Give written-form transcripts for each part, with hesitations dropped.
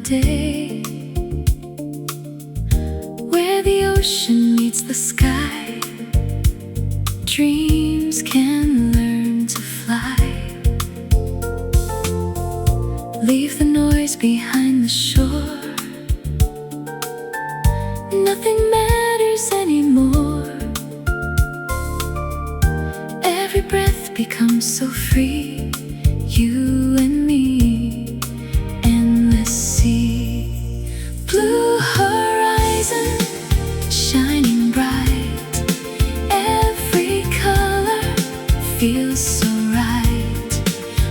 day, where the ocean meets the sky. Dreams can learn to fly. Leave the noise behind the shore. Nothing matters anymore. Every breath becomes so free. You and me, endless sea. Blue horizon, shining bright. Every color feels so right.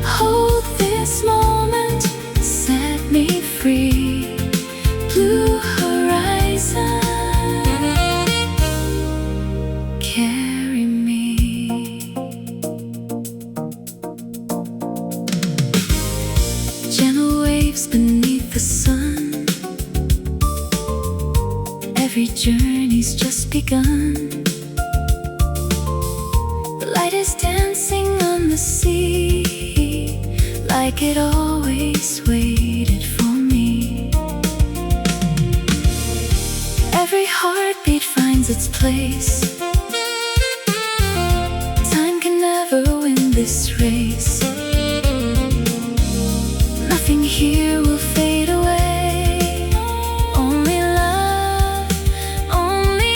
Hold this moment, set me free. Blue horizon, carry me. Gentle waves beneath the sun. Every journey's just begun. The light is dancing on the sea, like it always waited for me. Every heartbeat finds its place. Time can never win this race. Nothing here will fade away. Only love, only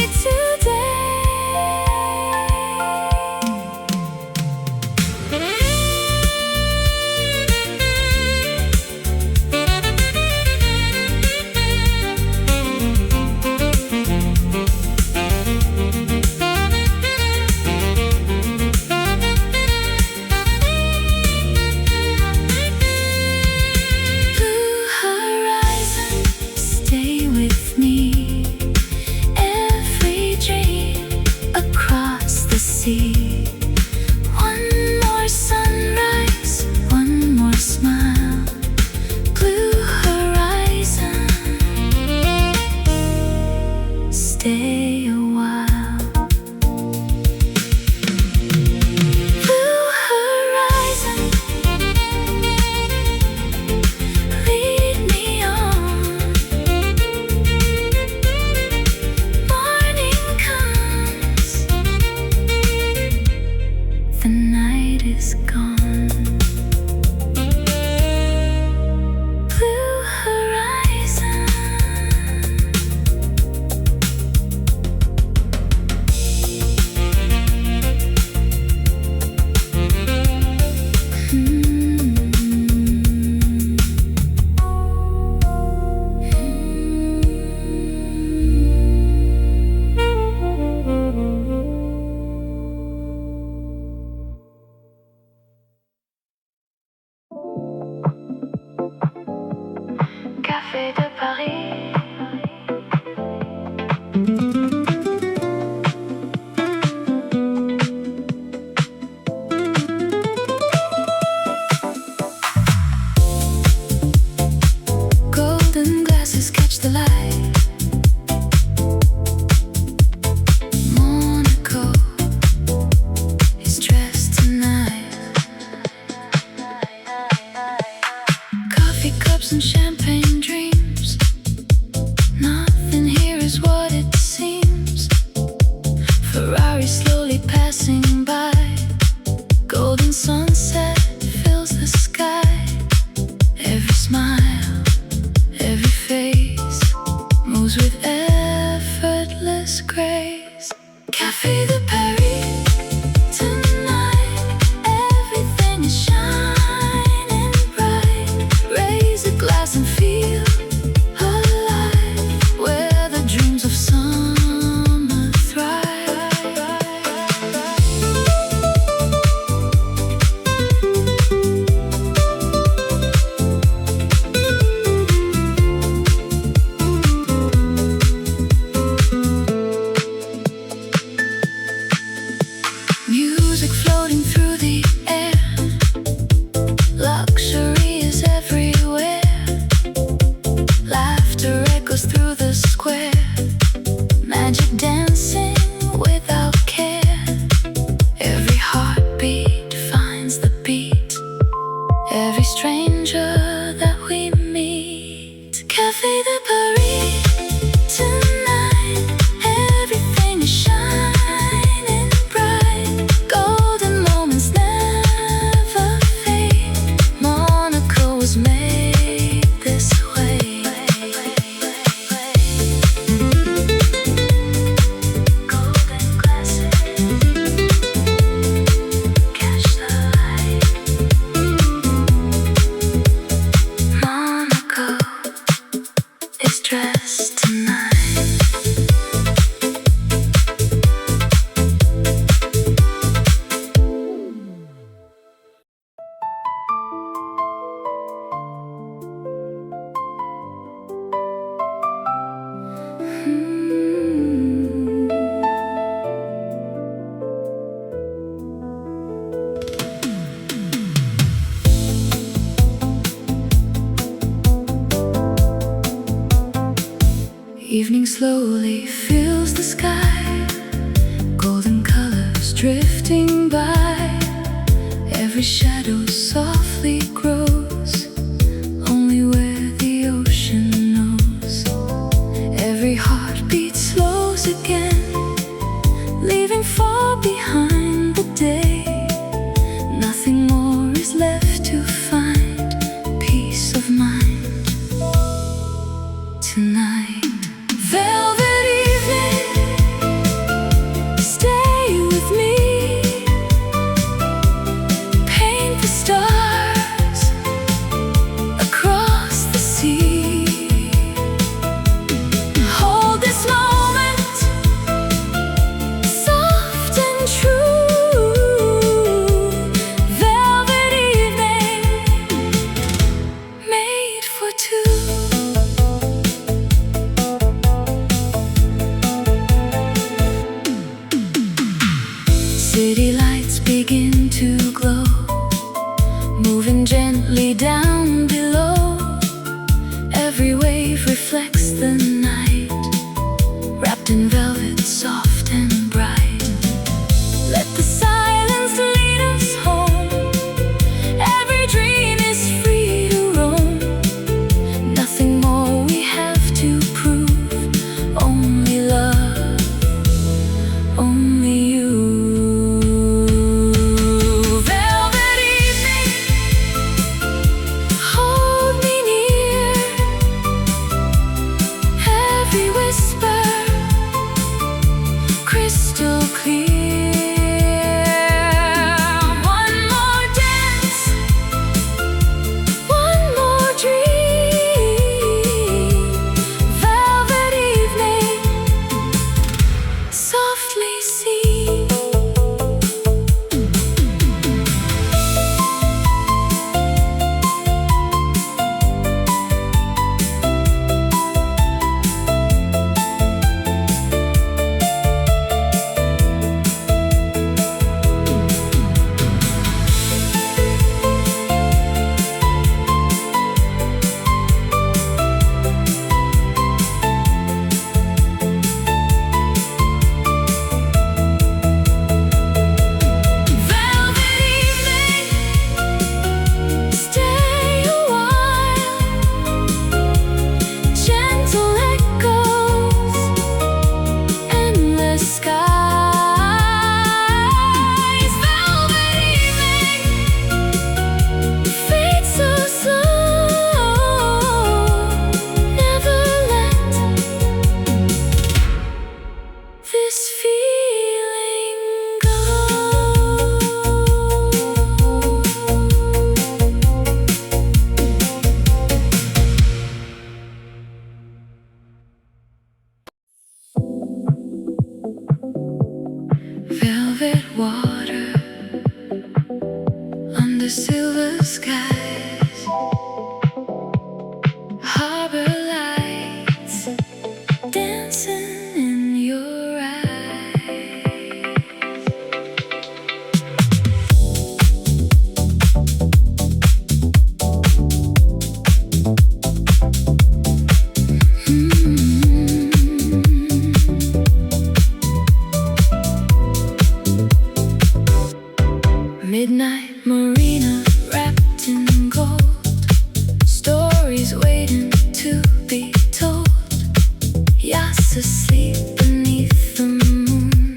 one more sunrise, one more smile. Blue horizon, stay a while. Blue horizon, lead me on. Morning comes, the night is gone. Blue horizon. Café de Paris. Golden glasses catch the light. Monaco is dressed tonight. Coffee cups and champagne dreams. Nothing here is what it seems. Ferrari slowly passing by. Golden sunset fills the sky. Every smile, every face moves with effortless grace. Café de Paris tonight. Everything is shining bright. Raise a glass and feel Café de Paris. Tonight, everything is shining bright. Golden moments never fade. Monaco was made this way. Golden glasses, catch the light. Monaco is dressed tonight. Evening slowly fills the sky, golden colors drifting by. Every shadow softly grows, only where the ocean knows. Every heartbeat slows again, leaving far behind the day. Nothing more is left to find peace of mind tonight. Velvet evening, stay with me. Paint the stars across the sea. Hold this moment, soft and true. Velvet evening, made for two. City lights begin to glow, moving gently down below. Every wave reflects the night, wrapped in velvet, soft and bright. Let the silence lead us home. Every dream is free to roam. Nothing more we have to prove, only love, only you. Crystal clear. One more dance, one more dream. Velvet evening, softly sing. Velvet water under silver skies, harbor lights dancing in your eyes. Midnight Marina, wrapped in to be told. Yachts asleep beneath the moon.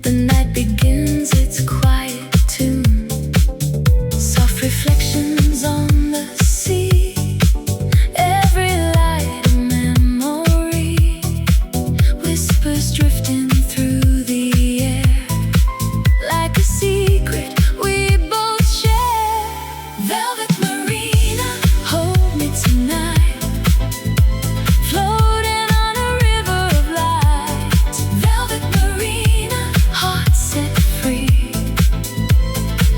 The night begins its quiet tune. Soft reflections on the sea. Every light a memory. Whispers drifting through the air. Like a secret we both share. Velvet Marina, hold me tonight. Floating on a river of light. Velvet Marina, heart set free.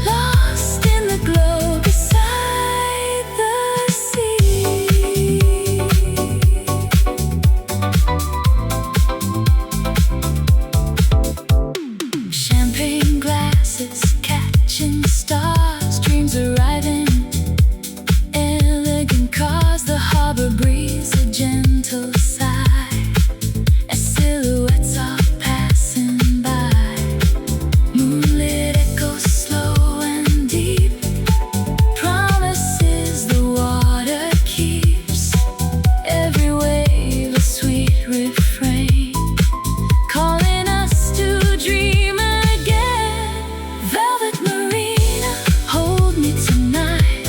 Lost in the glow beside the sea. Champagne glasses catching stars. Dreams arriving. Elegant cars, the harbor breeze, a gentle sigh. As silhouettes are passing by. Moonlit echoes slow and deep. Promises the water keeps. Every wave a sweet refrain. Calling us to dream again. Velvet Marina, hold me tonight.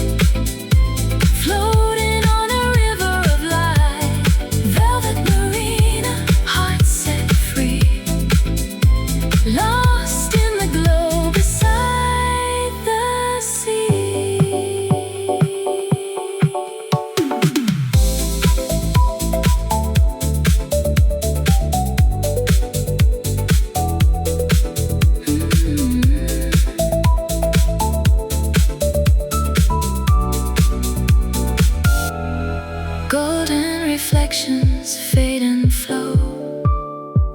Floating on a river of light. Velvet Marina, heart set free. Lost in the glow beside the sea. Golden reflections fade and flow.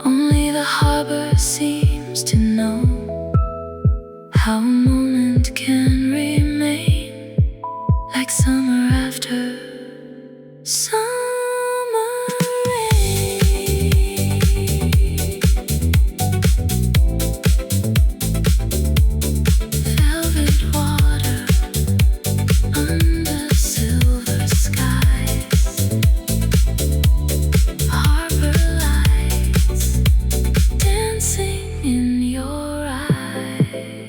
Only the harbor seems to know how a moment can remain like summer after summer rain. Velvet water under silver skies. Harbor lights dancing in your eyes.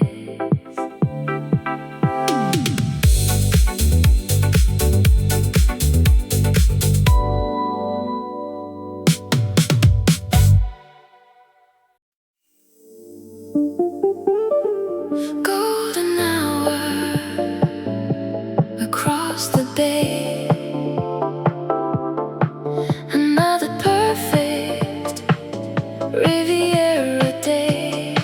Golden hour across the bay. Another perfect Riviera day.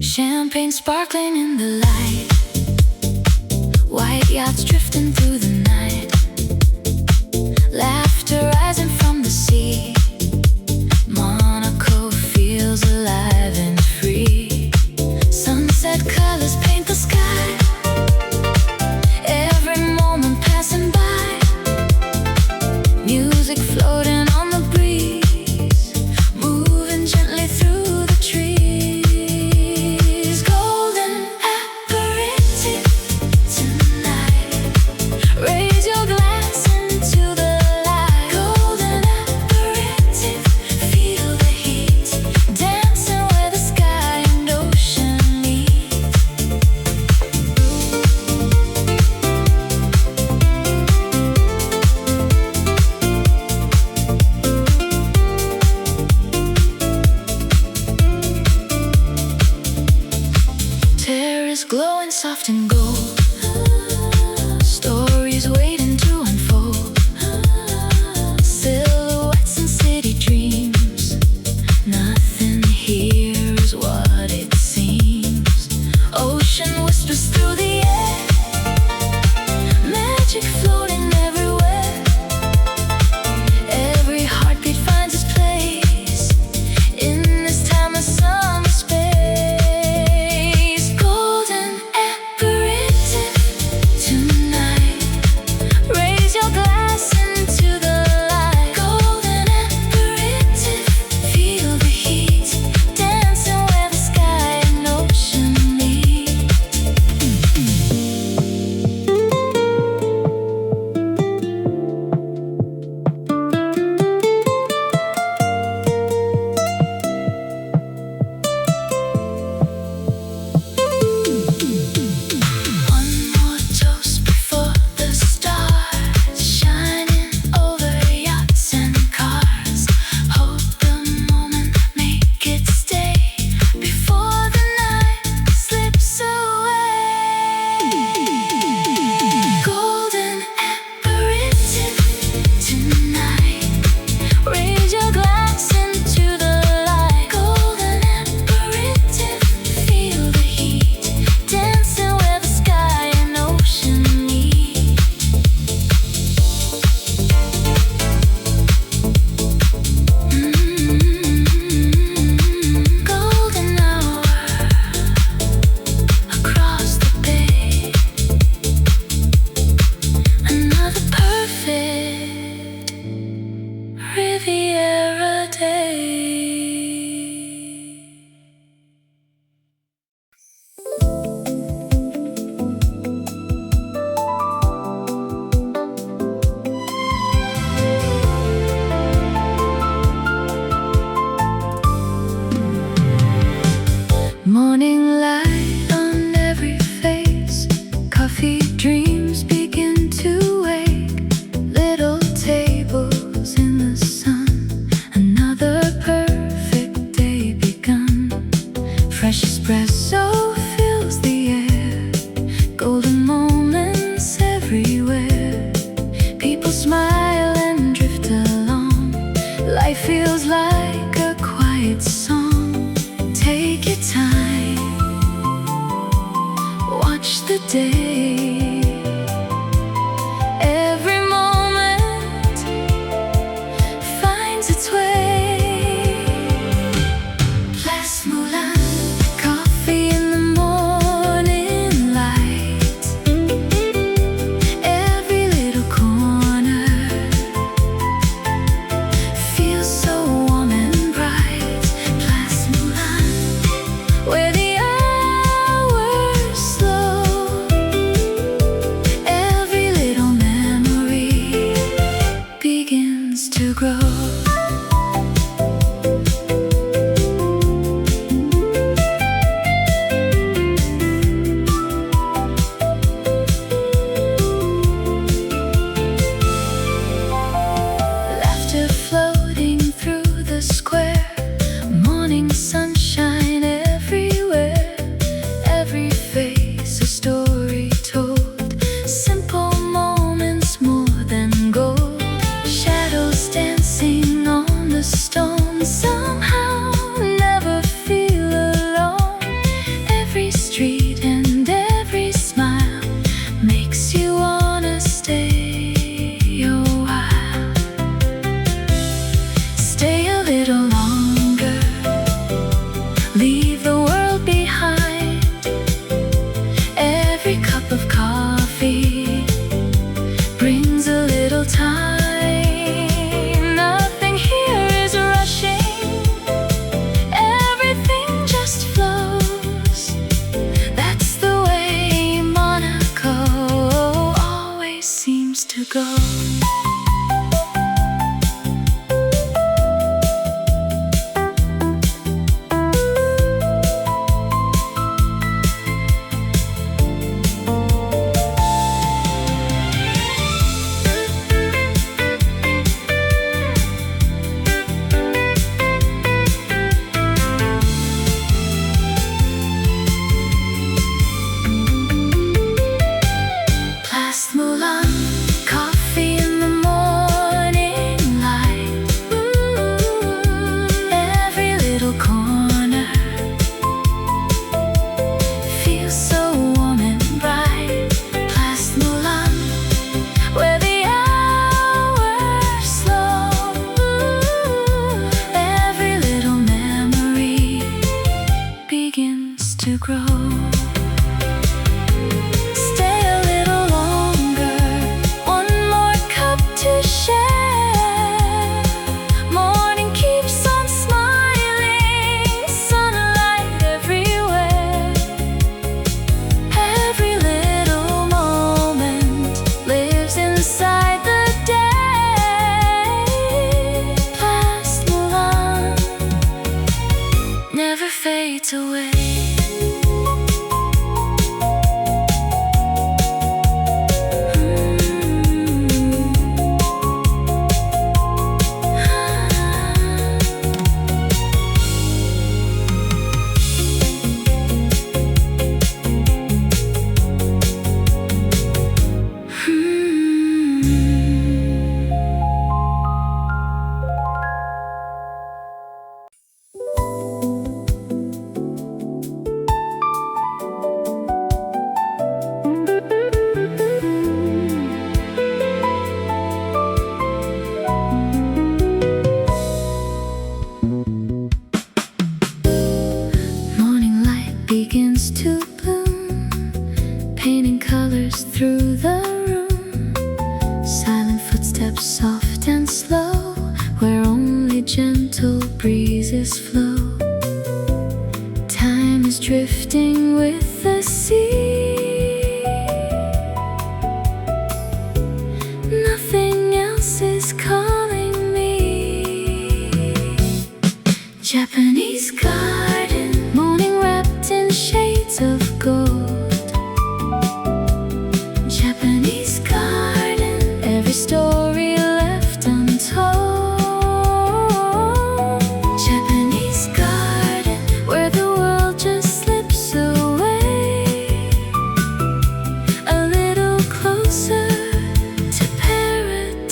Champagne sparkling in the light. White yachts drifting through the night. Laughter rising from the sea. Monaco feels alive and free. Sunset colors paint the sky. Every moment passing by. Music floating on the breeze. Moving gently through the trees. Golden aperitif tonight. People smile and drift along. Life feels like a quiet song. Take your time, watch the day. Every moment finds its way. Place Moulins, coffee in the morning light. Every little corner feels so warm and bright. Place Moulins, where the hours slow. Every little memory begins to grow. Laughter floating through the square. Morning sunshine everywhere. Every face a story told. Simple moments more than gold. Shadows dancing on the stone. Somehow never feel alone. Every street and every smile makes you wanna stay a while. Stay a little longer, leave the world behind. Every cup of coffee brings a little time. Nothing here is rushing, everything just flows. That's the way Monaco always seems to go. Place Moulins, coffee in the morning light. Every little corner feels so warm and bright. Place Moulins, where the hours slow. Every little memory begins to grow. Stay a little longer, one more cup to share. Morning keeps on smiling, sunlight everywhere. Every little moment lives inside the day. Place Moulins never fades away. Morning light begins to bloom, painting colors through the room. Silent footsteps, soft and slow, where only gentle breezes flow. Time is drifting with the sea. Nothing else is calling me. Japanese garden, morning wrapped in shades of gold. Japanese garden, every story left untold. Japanese garden, where the world just slips away. A little closer to paradise.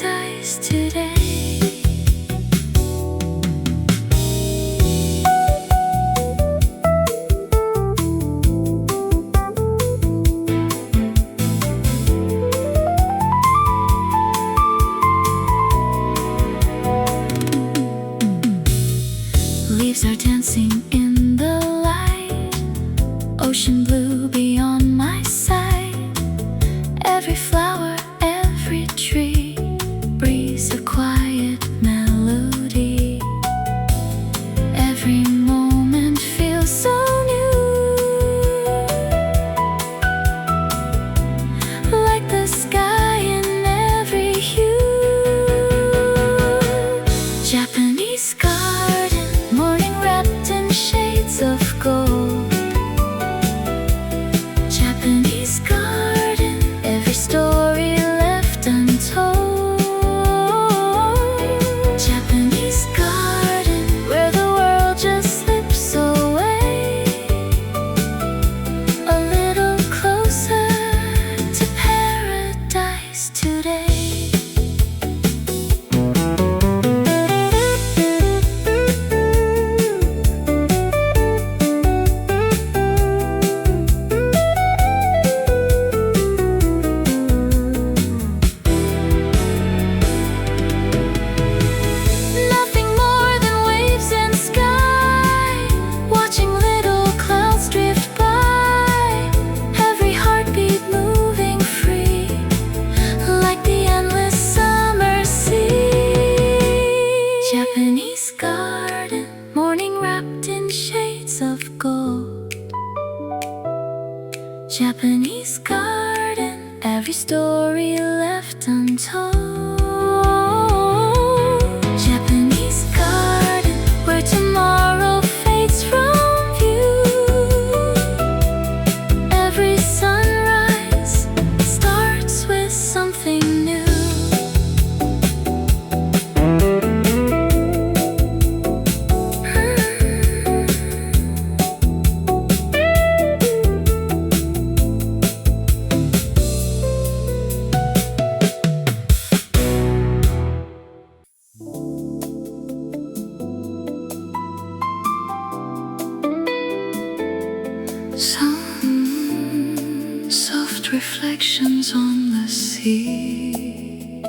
sea.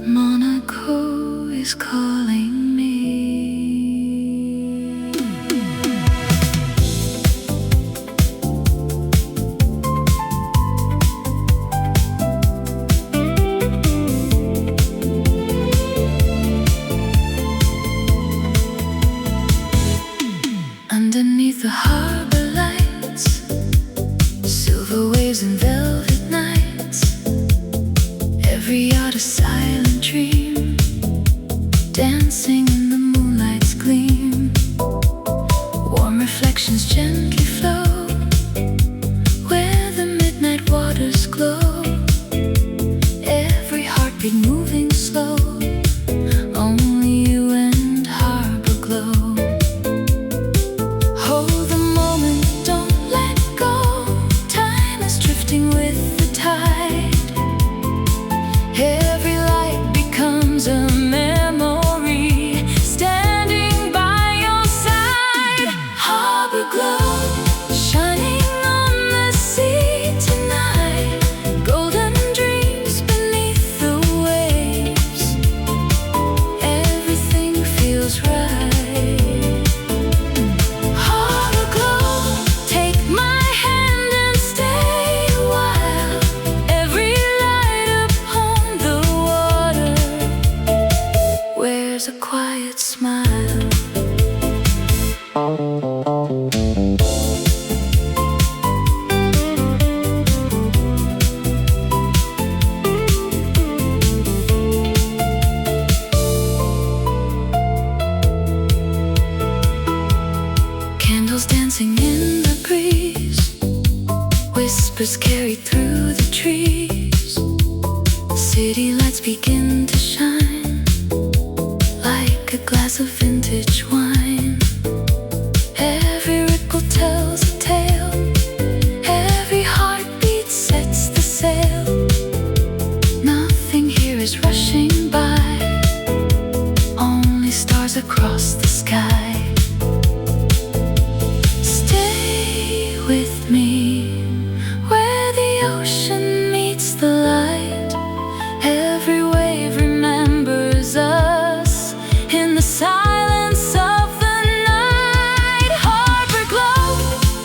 Monaco is calling me. Underneath the harbor lights, silver waves and velvet nights, every yacht a silent dream, dancing in the moonlight's gleam. Warm reflections gently flow where the midnight waters glow, every heartbeat moving slow. Only you and harbor glow. With the tide, every light becomes a memory, standing by your side. Harbor glow, shining on the sea tonight, golden dreams beneath the waves, everything feels right. Harbor glow, take my hand and stay. Wears a quiet smile. Candles dancing in the breeze, whispers carried through the trees. City lights begin to shine like a glass of vintage wine. Every ripple tells a tale, every heartbeat sets the sail. Nothing here is rushing by, only stars across the sky. Stay with me where the ocean meets the light, every wave remembers us in the silence of the night. Harbor glow,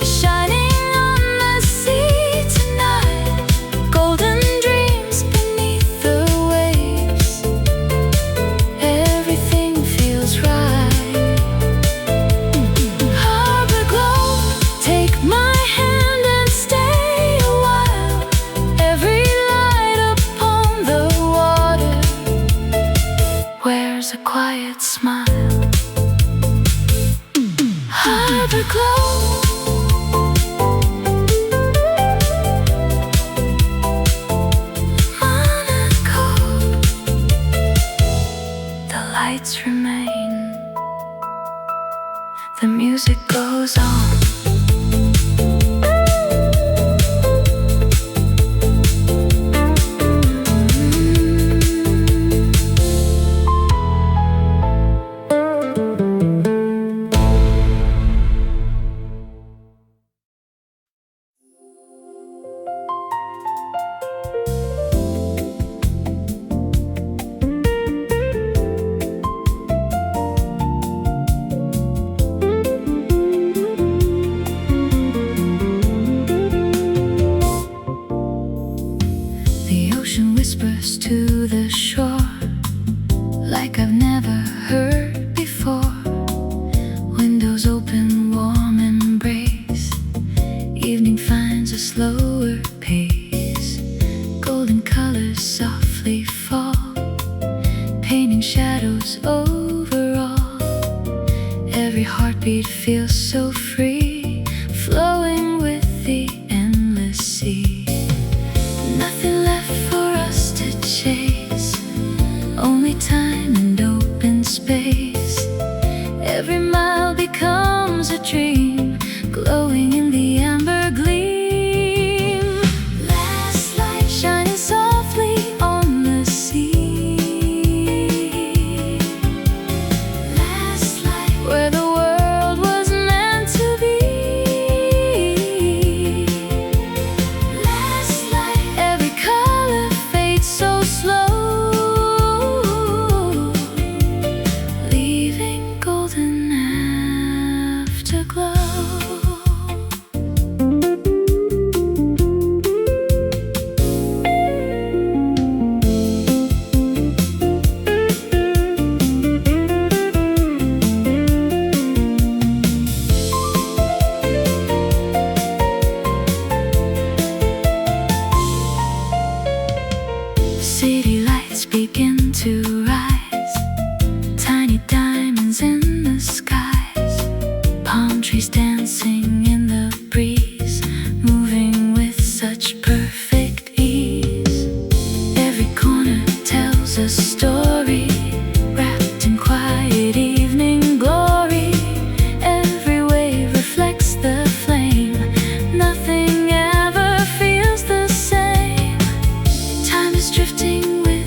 shining on the sea tonight, golden dreams beneath the waves, everything feels right. Harbor glow, take my hand and stay a while, every light upon the water wears a quiet smile. Harbor glow, Monaco, the lights remain, the music goes on. The ocean whispers to the shore like I've never heard before. Windows open, warm embrace, evening finds a slower pace. Golden colors softly fall, painting shadows over all. Every heartbeat feels so free, flowing with the endless sea. Nothing left for us to chase, only time and open space. Every mile becomes a dream, glowing in the amber gleam. Last light shining softly on the sea. Last light where the world was meant to be. City lights begin to rise, tiny diamonds in the skies, palm trees dancing in the breeze, moving with such perfect ease. Every corner tells a story, wrapped in quiet evening glory. Every wave reflects the flame, nothing ever feels the same. Time is drifting with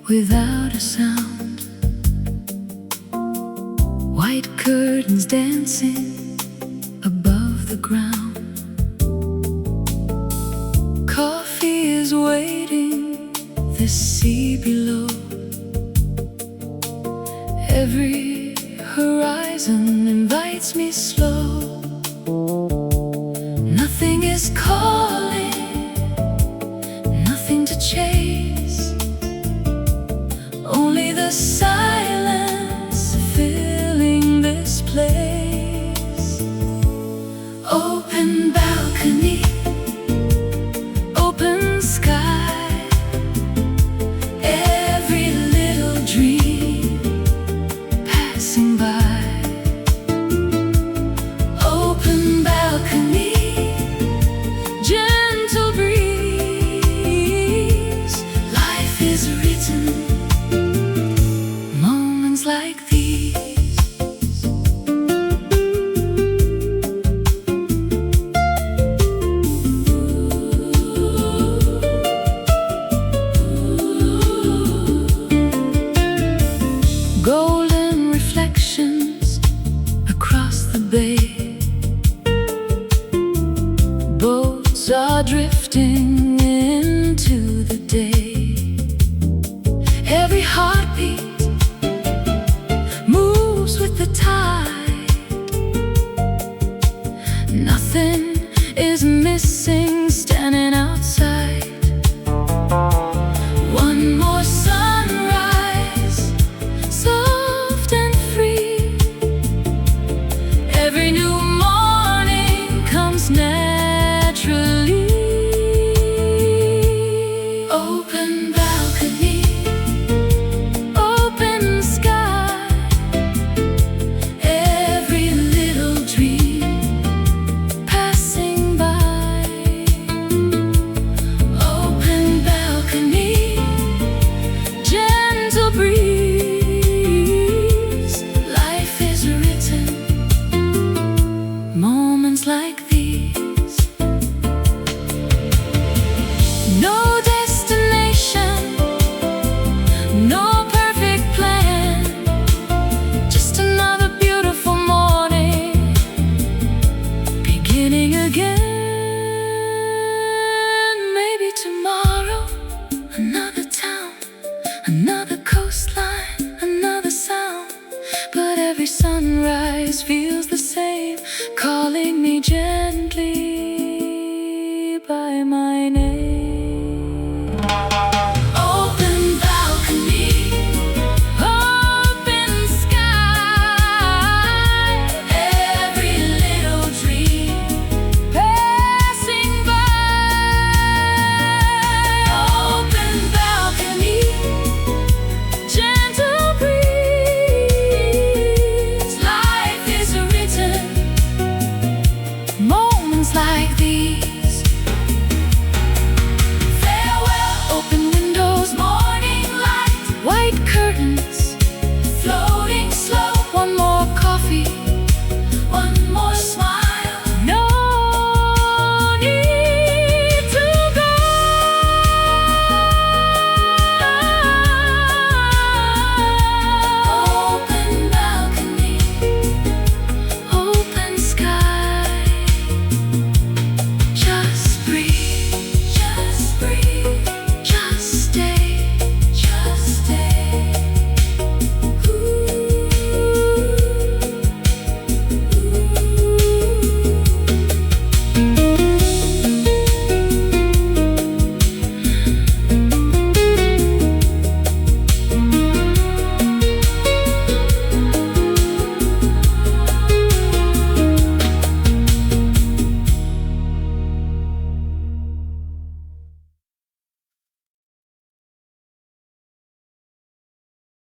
without a sound. White curtains dancing above the ground. Coffee is waiting, the sea below. Every horizon invites me slow. Nothing is calling, nothing to chase, only the silence filling this place. Open balcony, open sky, every little dream passing by. Open balcony, gentle breeze, life is written, moments like these. Golden reflections across the bay. Boats are drifting into the day. Every heartbeat moves with the tide. Nothing is missing standing outside. One more sunrise, soft and free. Every new morning comes naturally. Open balcony, open sky, every little dream passing by. Open balcony, gentle breeze, life is written, moments like these. No destination, no